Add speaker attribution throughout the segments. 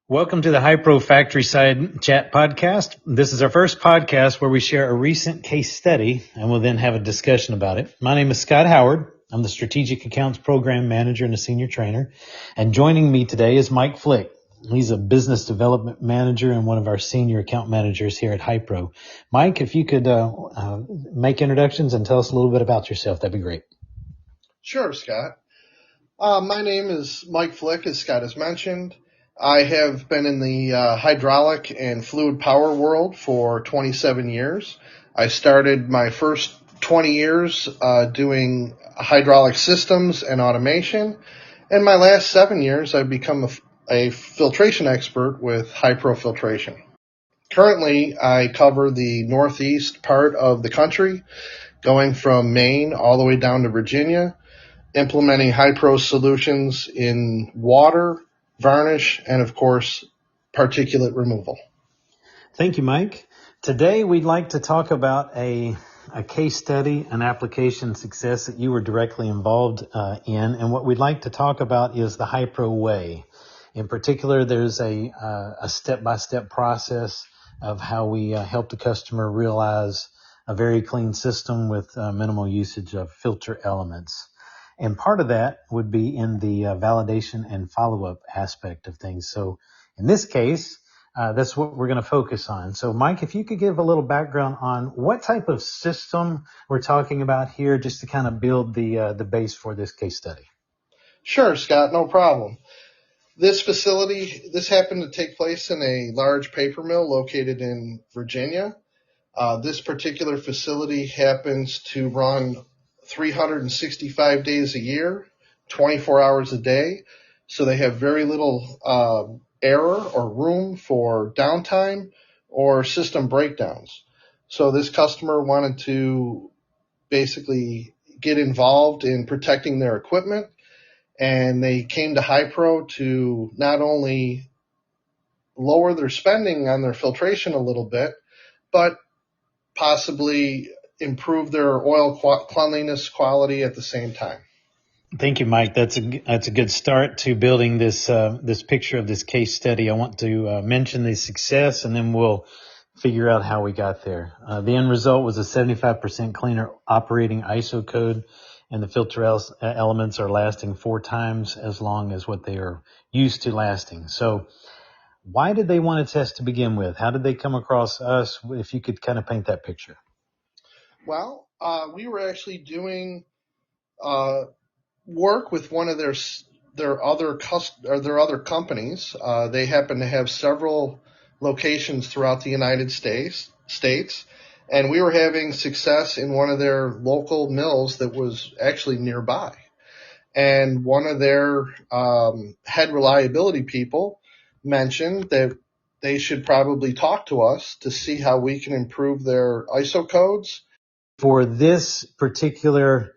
Speaker 1: Welcome to the Hypro Factory Side Chat Podcast. This is our first podcast where we share a recent case study and we'll then have a discussion about it. My name is Scott Howard. I'm the Strategic Accounts Program Manager and a Senior Trainer. And joining me today is Mike Flick. He's a Business Development Manager and one of our Senior Account Managers here at Hypro. Mike, if you could make introductions and tell us a little bit about yourself, that'd be great.
Speaker 2: Sure, Scott. My name is Mike Flick, as Scott has mentioned. I have been in the hydraulic and fluid power world for 27 years. I started my first 20 years doing hydraulic systems and automation. And my last 7 years, I've become a filtration expert with Hypro Filtration. Currently, I cover the northeast part of the country, going from Maine all the way down to Virginia, implementing Hypro solutions in water, varnish, and of course, particulate removal.
Speaker 1: Thank you, Mike. Today, we'd like to talk about a case study, an application success that you were directly involved in. And what we'd like to talk about is the Hypro way. In particular, there's a step-by-step process of how we help the customer realize a very clean system with minimal usage of filter elements. And part of that would be in the validation and follow-up aspect of things. So in this case, that's what we're going to focus on. So Mike, if you could give a little background on what type of system we're talking about here, just to kind of build the base for this case study.
Speaker 2: Sure, Scott, no problem. This happened to take place in a large paper mill located in Virginia. This particular facility happens to run 365 days a year, 24 hours a day. So they have very little error or room for downtime or system breakdowns. So this customer wanted to basically get involved in protecting their equipment, and they came to Hypro to not only lower their spending on their filtration a little bit, but possibly improve their oil cleanliness quality at the same time.
Speaker 1: Thank you, Mike. That's a good start to building this picture of this case study. I want to mention the success, and then we'll figure out how we got there. The end result was a 75% cleaner operating ISO code, and the filter elements are lasting 4 times as long as what they are used to lasting. So why did they want to test to begin with? How did they come across us? If you could kind of paint that picture.
Speaker 2: Well, we were actually doing work with one of their other companies. They happen to have several locations throughout the United States, and we were having success in one of their local mills that was actually nearby. And one of their head reliability people mentioned that they should probably talk to us to see how we can improve their ISO codes.
Speaker 1: For this particular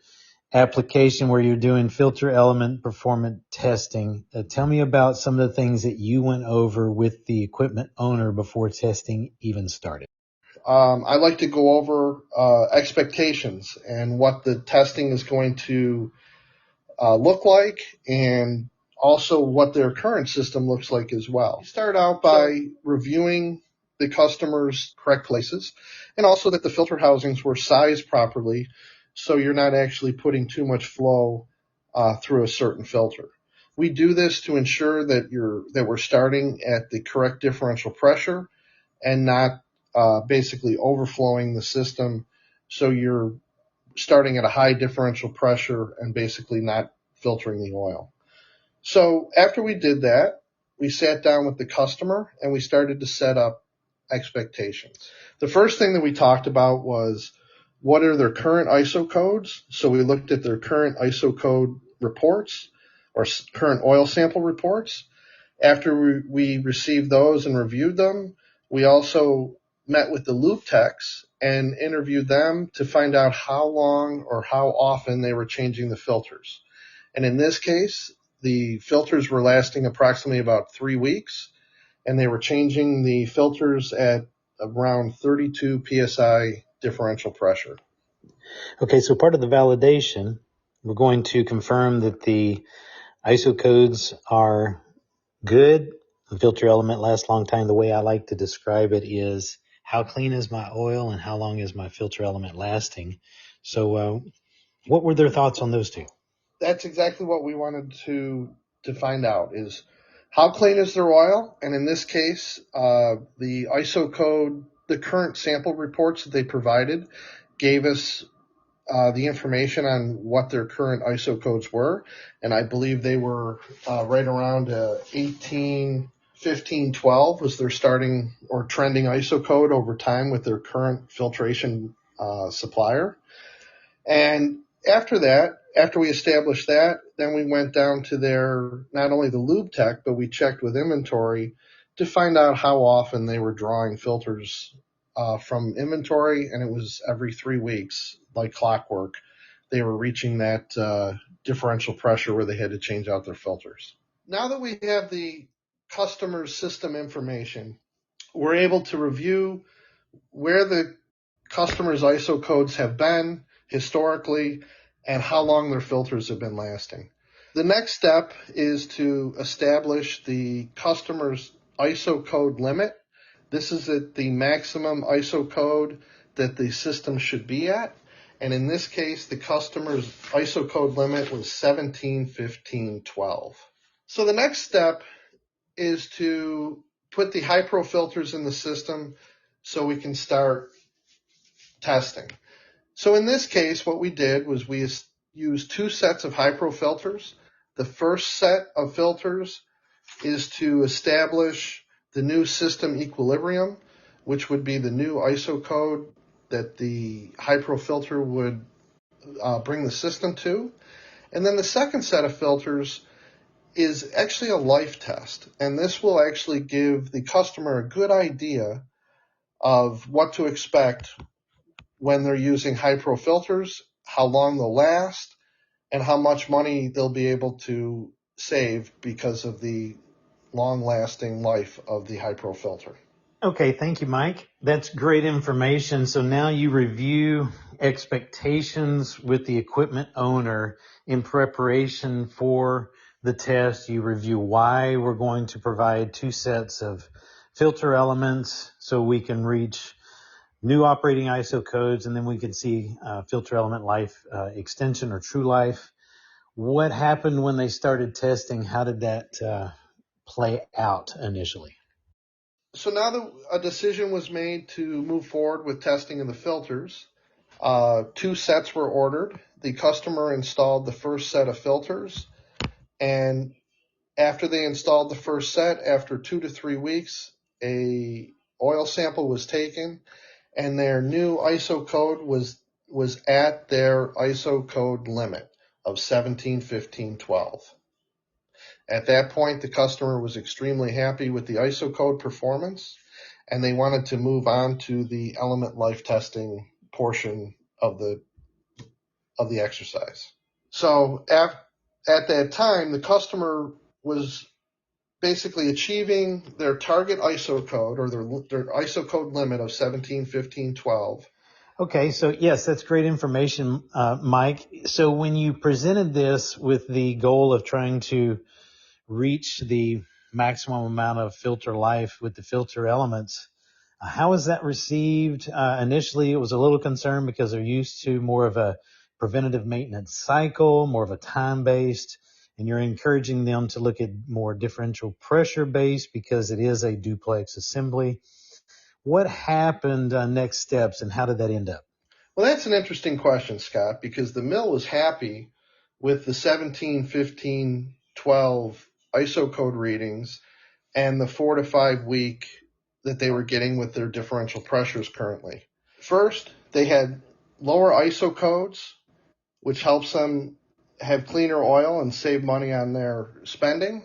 Speaker 1: application where you're doing filter element performance testing, tell me about some of the things that you went over with the equipment owner before testing even started.
Speaker 2: I like to go over expectations and what the testing is going to look like, and also what their current system looks like as well. Start out by reviewing the customer's correct places, and also that the filter housings were sized properly, so you're not actually putting too much flow through a certain filter. We do this to ensure that we're starting at the correct differential pressure and not basically overflowing the system, so you're starting at a high differential pressure and basically not filtering the oil. So after we did that, we sat down with the customer and we started to set up expectations. The first thing that we talked about was, what are their current ISO codes? So we looked at their current ISO code reports or current oil sample reports. After we received those and reviewed them, we also met with the loop techs and interviewed them to find out how long or how often they were changing the filters. And in this case, the filters were lasting approximately about 3 weeks, and they were changing the filters at around 32 psi differential pressure.
Speaker 1: Okay, so part of the validation, we're going to confirm that the ISO codes are good, the filter element lasts a long time. The way I like to describe it is how clean is my oil and how long is my filter element lasting. So what were their thoughts on those two?
Speaker 2: That's exactly what we wanted to find out is how clean is their oil, and in this case, the ISO code, the current sample reports that they provided, gave us the information on what their current ISO codes were, and I believe they were right around 18, 15, 12 was their starting or trending ISO code over time with their current filtration supplier. And after that, after we established that, then we went down to their, not only the lube tech, but we checked with inventory to find out how often they were drawing filters from inventory, and it was every 3 weeks, like clockwork. They were reaching that differential pressure where they had to change out their filters. Now that we have the customer's system information, we're able to review where the customers' ISO codes have been historically and how long their filters have been lasting. The next step is to establish the customer's ISO code limit. This is at the maximum ISO code that the system should be at. And in this case, the customer's ISO code limit was 17, 15, 12. So the next step is to put the high pro filters in the system so we can start testing. So in this case, what we did was we used 2 sets of high pro filters. The first set of filters is to establish the new system equilibrium, which would be the new ISO code that the high pro filter would bring the system to. And then the second set of filters is actually a life test. And this will actually give the customer a good idea of what to expect when they're using high pro filters, how long they'll last, and how much money they'll be able to save because of the long-lasting life of the high pro filter.
Speaker 1: Okay, thank you, Mike. That's great information. So now you review expectations with the equipment owner in preparation for the test. You review why we're going to provide 2 sets of filter elements so we can reach new operating ISO codes, and then we can see filter element life extension or true life. What happened when they started testing? How did that play out initially?
Speaker 2: So now that a decision was made to move forward with testing of the filters, 2 sets were ordered. The customer installed the first set of filters, and after they installed the first set, after 2 to 3 weeks, a oil sample was taken, and their new ISO code was at their ISO code limit of 17, 15, 12. At that point, the customer was extremely happy with the ISO code performance, and they wanted to move on to the element life testing portion of the exercise. So at that time, the customer was basically achieving their target ISO code or their ISO code limit of 17, 15, 12.
Speaker 1: Okay, so yes, that's great information, Mike. So when you presented this with the goal of trying to reach the maximum amount of filter life with the filter elements, how was that received? Initially, it was a little concerned because they're used to more of a preventative maintenance cycle, more of a time-based, and you're encouraging them to look at more differential pressure-based because it is a duplex assembly. What happened next steps, and how did that end up?
Speaker 2: Well, that's an interesting question, Scott, because the mill was happy with the 17, 15, 12 ISO code readings and the 4 to 5 week that they were getting with their differential pressures currently. First, they had lower ISO codes, which helps them have cleaner oil and save money on their spending.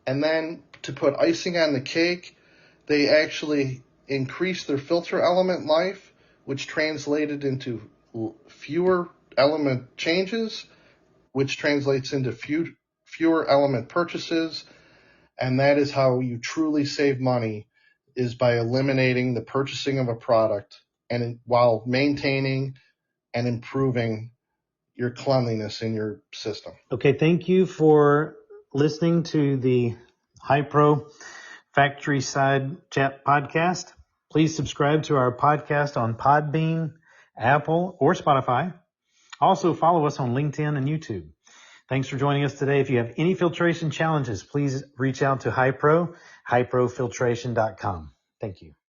Speaker 2: And then to put icing on the cake, they actually increased their filter element life, which translated into fewer element changes, which translates into fewer element purchases. And that is how you truly save money, is by eliminating the purchasing of a product and while maintaining and improving your cleanliness in your system.
Speaker 1: Okay, thank you for listening to the High Pro Factory Side Chat Podcast. Please subscribe to our podcast on Podbean, Apple, or Spotify. Also follow us on LinkedIn and YouTube. Thanks for joining us today. If you have any filtration challenges, please reach out to HiPro, hiprofiltration.com. Thank you.